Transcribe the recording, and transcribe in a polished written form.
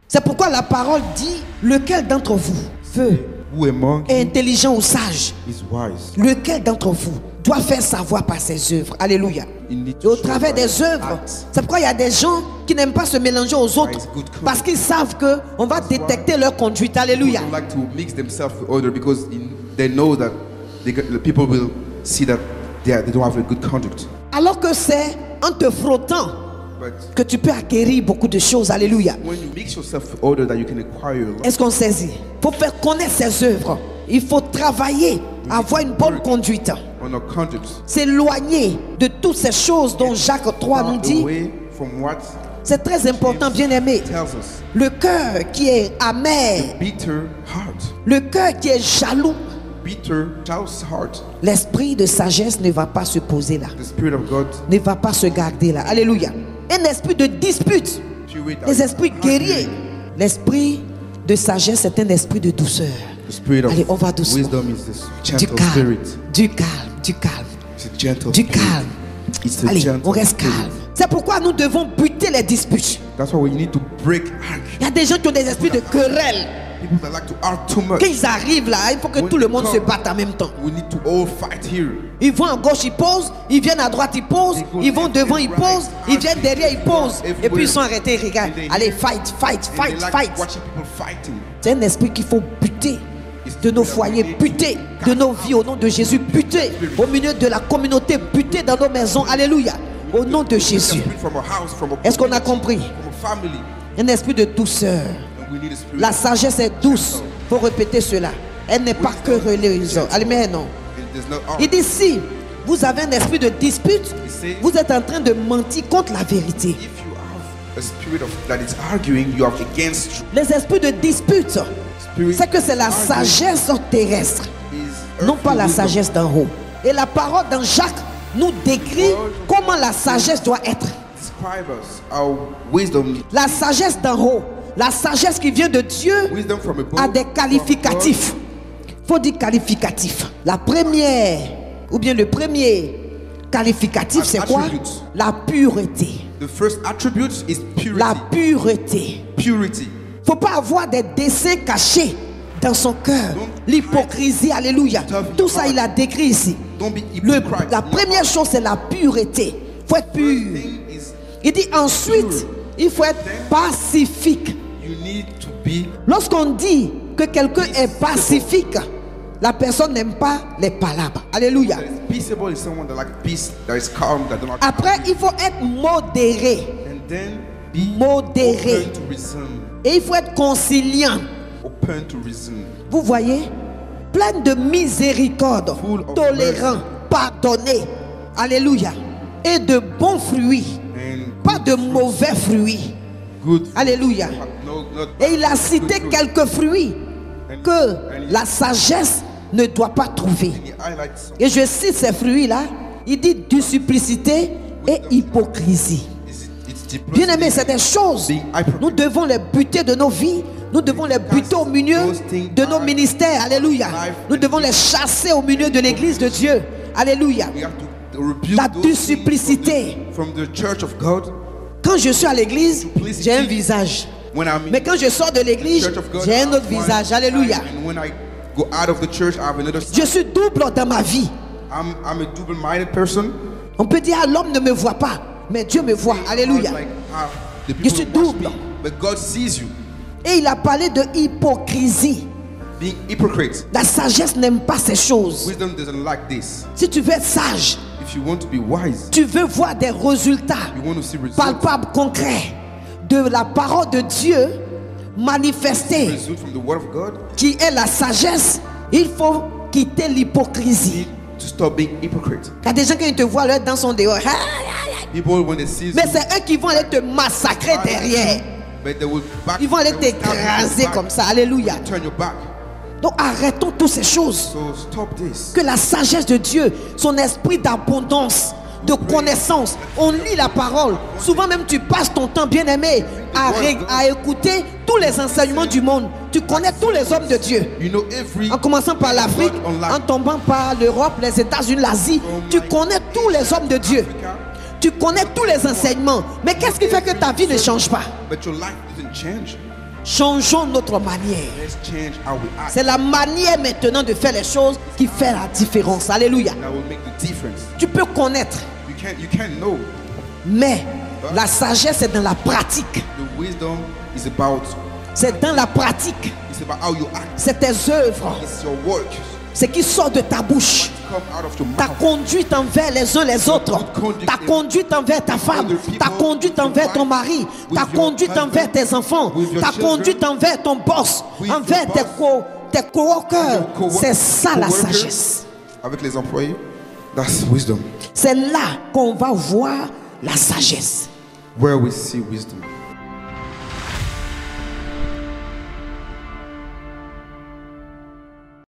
C'est pourquoi la parole dit, lequel d'entre vous veut est intelligent ou sage? Lequel d'entre vous doit faire savoir par ses œuvres? Alléluia. Et au travers des œuvres, c'est pourquoi il y a des gens qui n'aiment pas se mélanger aux autres, parce qu'ils savent qu'on va détecter leur conduite. Alléluia. Alors que c'est en te frottant que tu peux acquérir beaucoup de choses. Alléluia. Est-ce qu'on saisit? Pour faire connaître ses œuvres, il faut travailler, avoir une bonne conduite, s'éloigner de toutes ces choses dont Jacques 3 nous dit. C'est très important, bien aimé. Le cœur qui est amer, le cœur qui est jaloux, l'esprit de sagesse ne va pas se poser là, ne va pas se garder là. Alléluia. Un esprit de dispute, des esprits guerriers. L'esprit de sagesse est un esprit de douceur. Allez, on va doucement. Du calme, du calme, du calme, du calme. Allez, on reste calme. C'est pourquoi nous devons buter les disputes. Il y a des gens qui ont des esprits de querelle. Quand ils arrivent là, il faut que tout le monde se batte en même temps. Ils vont à gauche, ils posent. Ils viennent à droite, ils posent. Ils vont devant, ils posent. Ils viennent derrière, ils posent. Et puis ils sont arrêtés, ils regardent. Allez, fight, fight, fight, fight. C'est un esprit qu'il faut buter de nos foyers, buter de nos vies au nom de Jésus, buter au milieu de la communauté, buter dans nos maisons. Alléluia. Au nom de Jésus. Est-ce qu'on a compris? Un esprit de douceur. La sagesse est douce. Il faut répéter cela. Elle n'est pas querelleuse. Amen. Il dit, si vous avez un esprit de dispute, vous êtes en train de mentir contre la vérité. Les esprits de dispute, c'est que c'est la sagesse terrestre, non pas la sagesse d'en haut. Et la parole dans Jacques nous décrit comment la sagesse doit être. La sagesse d'en haut, la sagesse qui vient de Dieu, a des qualificatifs. Il faut dire qualificatif. La première, ou bien le premier qualificatif, c'est quoi? La pureté. La pureté. Il ne faut pas avoir des desseins cachés dans son cœur. L'hypocrisie, alléluia. Tout ça, il a décrit ici. La première chose, c'est la pureté. Il faut être pur. Il dit ensuite, il faut être pacifique. Lorsqu'on dit que quelqu'un est pacifique, la personne n'aime pas les palabres. Alléluia. Après, il faut être modéré. Modéré. Et il faut être conciliant. Vous voyez, plein de miséricorde, tolérant, pardonné. Alléluia. Et de bons fruits, pas de mauvais fruits. Alléluia. Et il a cité quelques fruits que la sagesse ne doit pas trouver. Et je cite ces fruits-là. Il dit duplicité et hypocrisie. Bien aimé, c'est des choses. Nous devons les buter de nos vies. Nous devons les buter au milieu de nos ministères. Alléluia. Nous devons les chasser au milieu de l'église de Dieu. Alléluia. La duplicité. Quand je suis à l'église, j'ai un visage. Mais quand je sors de l'église, j'ai un autre visage. Alléluia. Je suis double dans ma vie. On peut dire, ah, l'homme ne me voit pas, mais Dieu me voit. Alléluia. Je suis double. Et il a parlé de hypocrisie. La sagesse n'aime pas ces choses. Si tu veux être sage, tu veux voir des résultats palpables, concrets de la parole de Dieu manifestée, qui est la sagesse, il faut quitter l'hypocrisie. Il y a des gens qui te voient là dans son dehors, mais c'est eux qui vont aller te massacrer derrière. Ils vont aller t'écraser comme ça. Alléluia. Donc arrêtons toutes ces choses. Que la sagesse de Dieu, son esprit d'abondance, de connaissance, on lit la parole. Souvent même tu passes ton temps, bien aimé, à écouter tous les enseignements du monde. Tu connais tous les hommes de Dieu, en commençant par l'Afrique, en tombant par l'Europe, les États-Unis, l'Asie. Tu connais tous les hommes de Dieu. Tu connais tous les enseignements. Mais qu'est-ce qui fait que ta vie ne change pas? Changeons notre manière. C'est la manière maintenant de faire les choses qui fait la différence. Alléluia. Tu peux connaître, mais la sagesse est dans la pratique. C'est dans la pratique. C'est tes œuvres. Ce qui sort de ta bouche. Ta conduite envers les uns les autres. Ta conduite envers ta femme. Ta conduite envers ton mari. Ta conduite envers tes enfants. Ta conduite envers ton boss. Envers tes coworkers. C'est ça la sagesse. Avec les employés. That's wisdom. C'est là qu'on va voir la sagesse. Where we see wisdom.